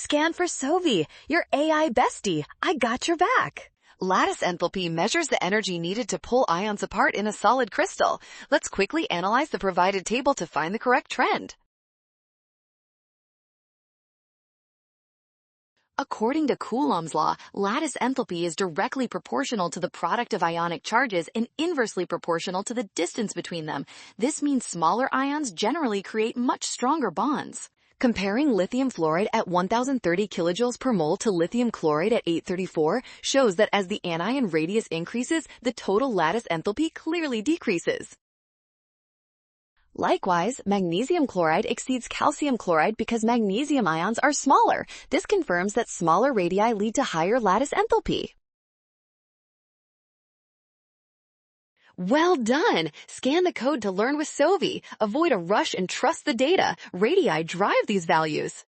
Scan for Sovi, your AI bestie. I got your back. Lattice enthalpy measures the energy needed to pull ions apart in a solid crystal. Let's quickly analyze the provided table to find the correct trend. According to Coulomb's law, lattice enthalpy is directly proportional to the product of ionic charges and inversely proportional to the distance between them. This means smaller ions generally create much stronger bonds. Comparing lithium fluoride at 1030 kilojoules per mole to lithium chloride at 834 shows that as the anion radius increases, the total lattice enthalpy clearly decreases. Likewise, magnesium chloride exceeds calcium chloride because magnesium ions are smaller. This confirms that smaller radii lead to higher lattice enthalpy. Well done! Scan the code to learn with Sovi. Avoid a rush and trust the data. Radii drive these values.